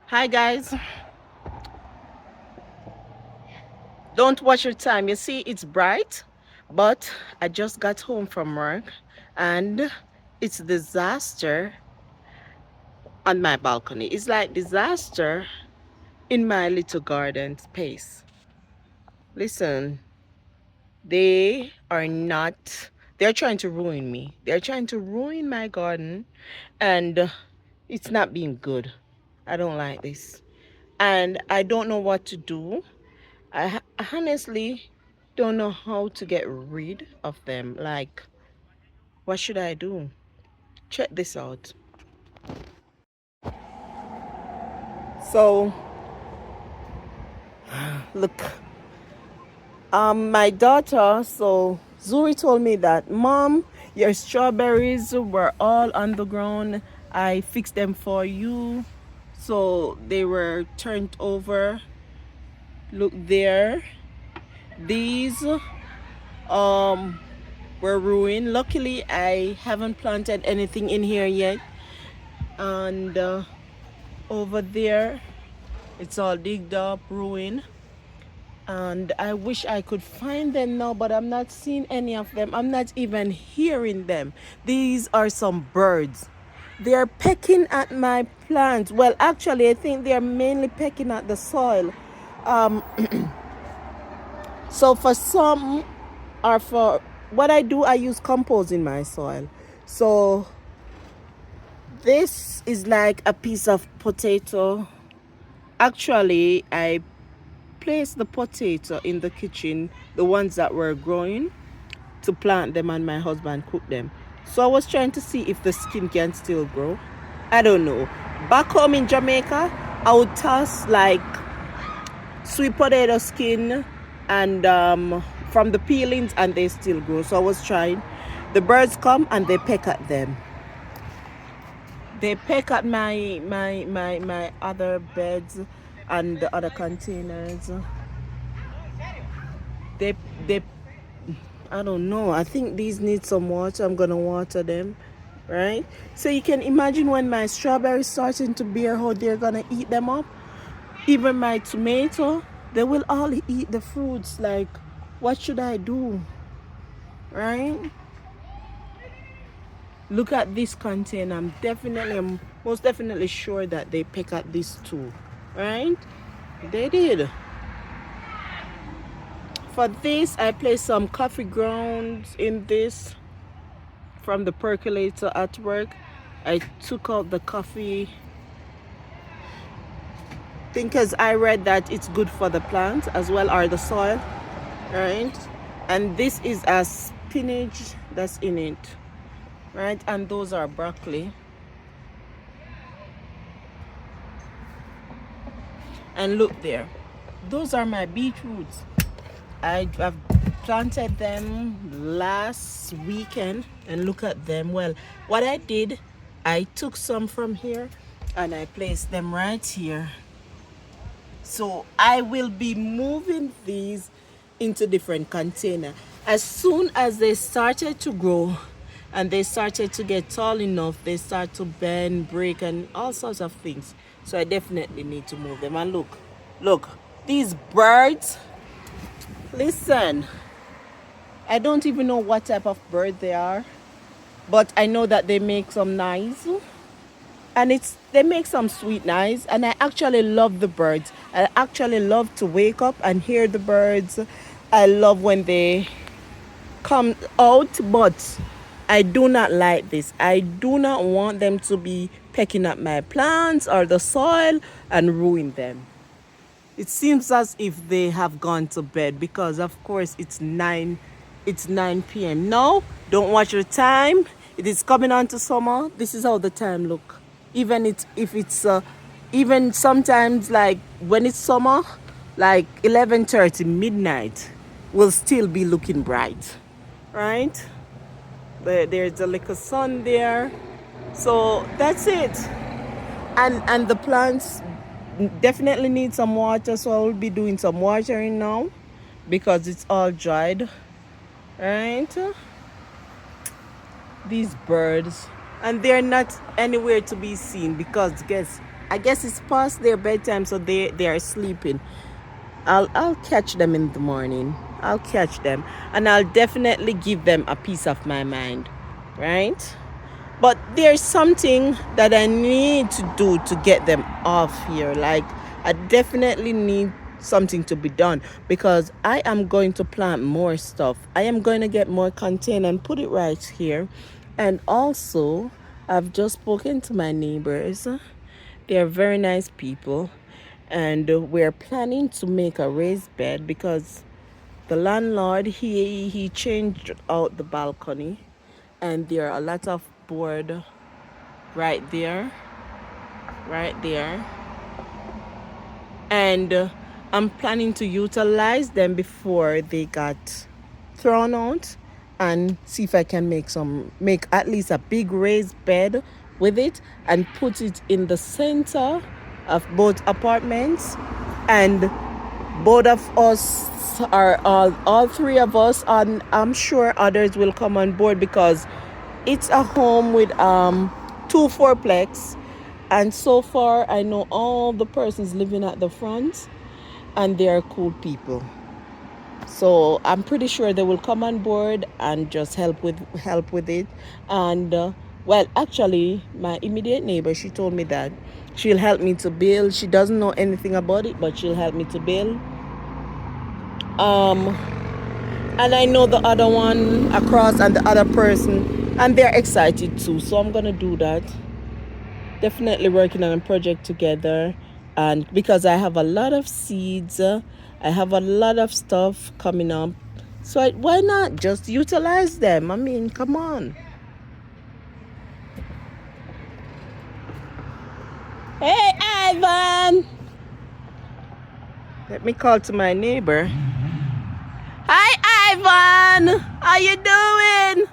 Hi guys, don't watch your time. You see, it's bright, but I just got home from work and it's disaster on my balcony. It's like disaster in my little garden space. Listen, they are not, they're trying to ruin me. They're trying to ruin my garden and it's not being good. I don't like this. And I don't know what to do. I honestly don't know how to get rid of them. Like, what should I do? Check this out. So, look, my daughter, so Zuri told me that, Mom, your strawberries were all on the ground. I fixed them for you. So they were turned over. Look there. These um were ruined. Luckily, I haven't planted anything in here yet. And over there, it's all digged up, ruined. And I wish I could find them now, but I'm not seeing any of them. I'm not even hearing them. These are some birds. They're pecking at my plants. Well, actually, I think they're mainly pecking at the soil. Um, so for some, or for what I do, I use compost in my soil. So this is like a piece of potato. Actually, I placed the potato in the kitchen, the ones that were growing, to plant them and my husband cooked them. So I was trying to see if the skin can still grow. I don't know. Back home in Jamaica, I would toss like sweet potato skin and from the peelings and they still grow. So I was trying. The birds come and they peck at them. They peck at my other beds and the other containers. They they I don't know. I think these need some water. I'm gonna water them, right? So you can imagine when my strawberries starting to bear, how they're gonna eat them up. Even my tomato, they will all eat the fruits. Like, what should I do, right? Look at this container. I'm most definitely sure that they pick at this too, right? They did. For this, I placed some coffee grounds in this from the percolator at work. I took out the coffee thing because I read that it's good for the plant as well, or the soil, right? And this is a spinach that's in it, right? And those are broccoli. And look there, those are my beetroots. I've planted them last weekend and look at them. Well, what I did, I took some from here and I placed them right here. So I will be moving these into different container. As soon as they started to grow and they started to get tall enough, they start to bend, break, and all sorts of things. So I definitely need to move them. And look, these birds, listen, I don't even know what type of bird they are, but I know that they make some noise. And they make some sweet noise, and I actually love the birds. I actually love to wake up and hear the birds. I love when they come out, but I do not like this. I do not want them to be pecking at my plants or the soil and ruin them. It seems as if they have gone to bed because of course it's 9 p.m. No, don't watch your time. It is coming on to summer. This is how the time look. Even if it's even sometimes like when it's summer, like 11:30 midnight will still be looking bright, right? There's a little sun there. So that's it. And the plants definitely need some water, so I will be doing some watering now because it's all dried, right? These birds, and they're not anywhere to be seen because guess I guess it's past their bedtime, so they are sleeping. I'll catch them in the morning. I'll catch them, and I'll definitely give them a piece of my mind, right? But there's something that I need to do to get them off here. Like, I definitely need something to be done because I am going to plant more stuff. I am going to get more content and put it right here. And also, I've just spoken to my neighbors. They're very nice people. And we're planning to make a raised bed because the landlord, he changed out the balcony, and there are a lot of board right there, and I'm planning to utilize them before they got thrown out, and see if I can make at least a big raised bed with it and put it in the center of both apartments. And both of us are all three of us, and I'm sure others will come on board because it's a home with two fourplex, and so far I know all the persons living at the front, and they are cool people. So I'm pretty sure they will come on board and just help with it. And well, actually, my immediate neighbor, she told me that she'll help me to build. She doesn't know anything about it, but she'll help me to build. And I know the other one across and the other person, and they're excited too. So I'm gonna do that. Definitely working on a project together, and because I have a lot of seeds, I have a lot of stuff coming up, so why not just utilize them? I mean, come on. Hey, Ivan, let me call to my neighbor. Hi, Ivan, how you doing?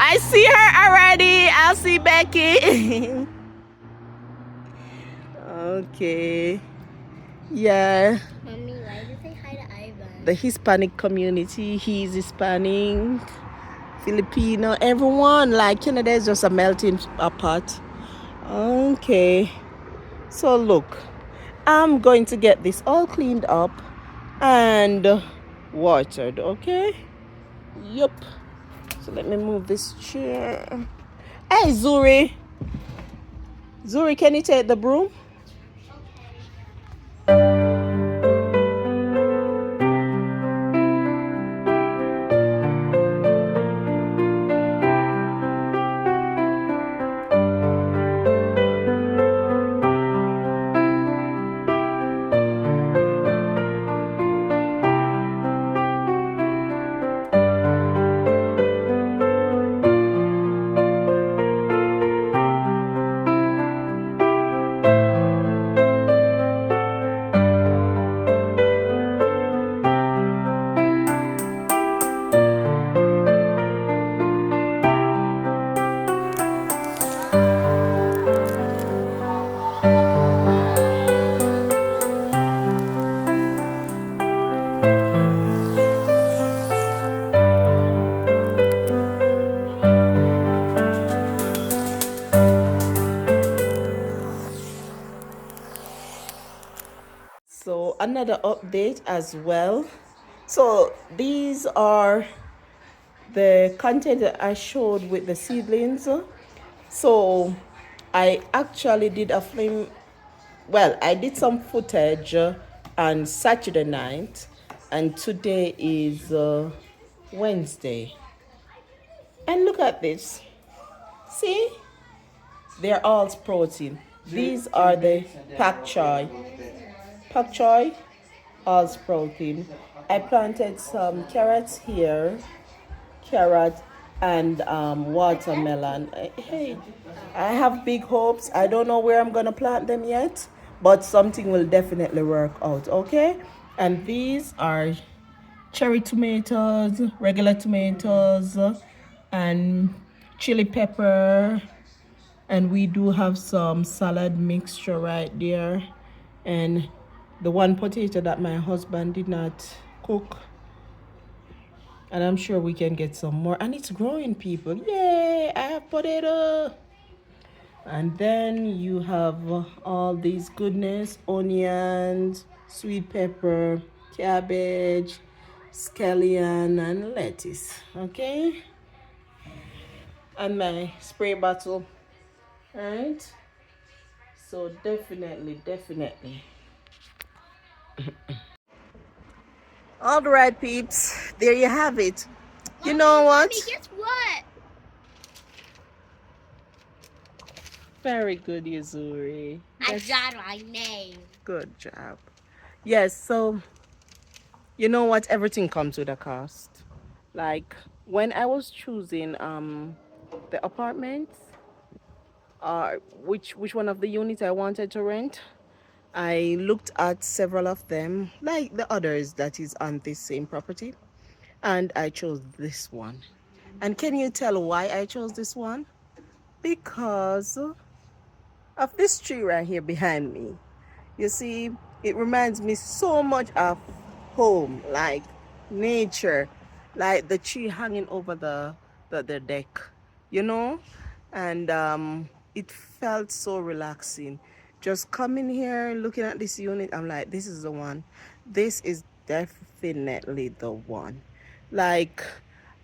I see her already. I'll see Becky. Okay. Yeah. Mommy, why did you say hi to Ivan? The Hispanic community. He's Hispanic, Filipino, everyone. Like, Canada is just a melting pot. Okay. So look, I'm going to get this all cleaned up and watered, okay? Yup. So let me move this chair. Hey, Zuri. Zuri, can you take the broom? So another update as well. So these are the content that I showed with the seedlings. So I actually did a film. Well, I did some footage on Saturday night, and today is Wednesday. And look at this. See? They're all sprouting. These are the pak choi. Pak choi, all sprouting. I planted some carrots here, carrot and watermelon. Hey, I have big hopes. I don't know where I'm gonna plant them yet, but something will definitely work out, okay? And these are cherry tomatoes, regular tomatoes, and chili pepper. And we do have some salad mixture right there, and the one potato that my husband did not cook, and I'm sure we can get some more. And it's growing, people. Yay, I have potato. And then you have all these goodness, onions, sweet pepper, cabbage, scallion, and lettuce. Okay? And my spray bottle. Alright? So definitely. All right, peeps. There you have it. You know what? Mommy, guess what? Very good, Yuzuri. I got my name. Good job. Yes, so you know what? Everything comes with a cost. Like when I was choosing the apartments, which one of the units I wanted to rent, I looked at several of them, like the others that is on this same property, and I chose this one. And can you tell why I chose this one? Because of this tree right here behind me. You see, it reminds me so much of home, like nature, like the tree hanging over the deck, you know? And it felt so relaxing. Just coming here, looking at this unit, I'm like, this is the one. This is definitely the one. Like,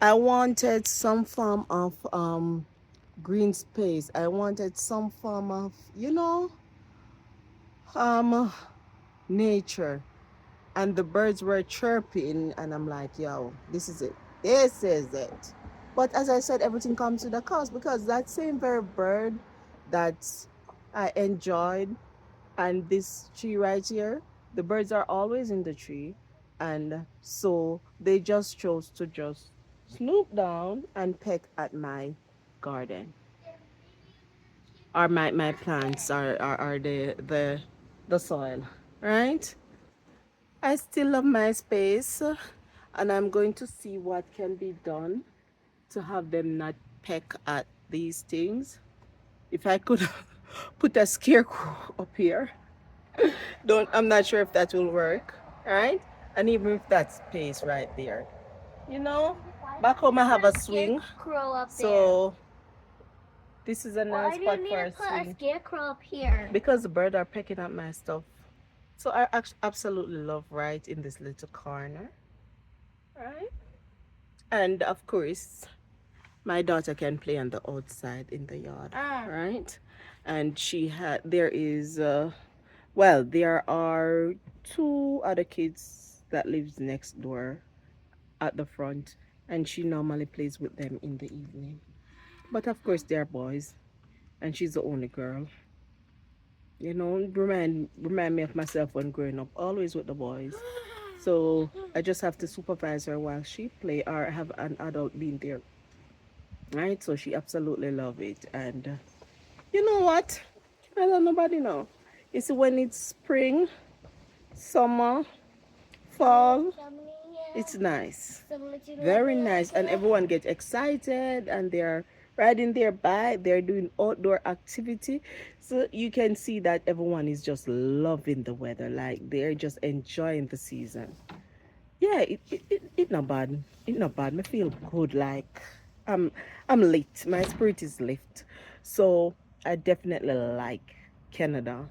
I wanted some form of green space. I wanted some form of, um nature, and the birds were chirping, and I'm like, yo, this is it. But as I said, everything comes with a cost, because that same very bird that I enjoyed, and this tree right here, the birds are always in the tree, and so they just chose to just snoop down and peck at my garden, or my plants, are the soil, right? I still love my space, and I'm going to see what can be done to have them not peck at these things. If I could put a scarecrow up here, I'm not sure if that will work, right? And even if that space right there, you know, back home I have a swing, Scarecrow up there. so this is a Why nice do spot you need for to a put a swing, scarecrow up here? because the birds are pecking at my stuff. So I absolutely love right in this little corner, right? And of course, my daughter can play on the outside in the yard, right? And there are two other kids that lives next door at the front, and she normally plays with them in the evening. But of course, they're boys, and she's the only girl. You know, remind me of myself when growing up, always with the boys. So I just have to supervise her while she play, or have an adult being there, right? So she absolutely love it. And you know what? I don't nobody know. You see, when it's spring, summer, fall, it's nice, very nice, and everyone gets excited, and they're riding their bike, they're doing outdoor activity. So you can see that everyone is just loving the weather, like they're just enjoying the season. Yeah, it not bad. It not bad. I feel good. Like I'm I'm lit. My spirit is lift. So I definitely like Canada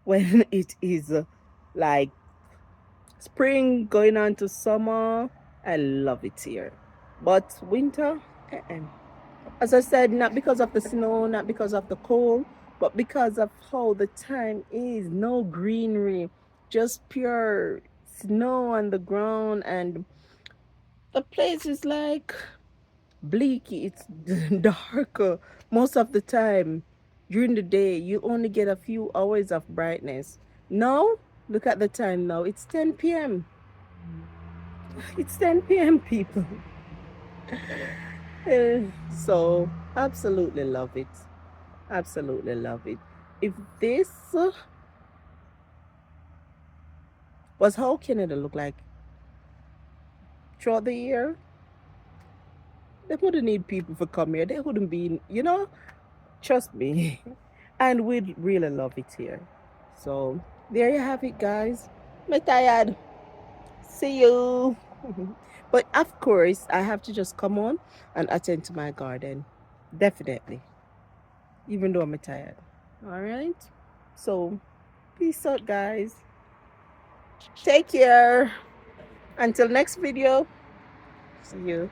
when it is like spring going on to summer. I love it here. But winter, uh-uh. As I said, not because of the snow, not because of the cold, but because of how the time is. No greenery, just pure snow on the ground, and the place is like bleaky. It's darker most of the time. During the day, you only get a few hours of brightness. Now, look at the time now. It's 10 p.m. It's 10 p.m., people. So, absolutely love it. Absolutely love it. If this was how Canada look like throughout the year, they wouldn't need people to come here. They wouldn't be, trust me. And we'd really love it here. So there you have it, guys. I'm tired. See you. But of course, I have to just come on and attend to my garden. Definitely. even though I'm tired. All right. So, peace out, guys. Take care. Until next video. See you.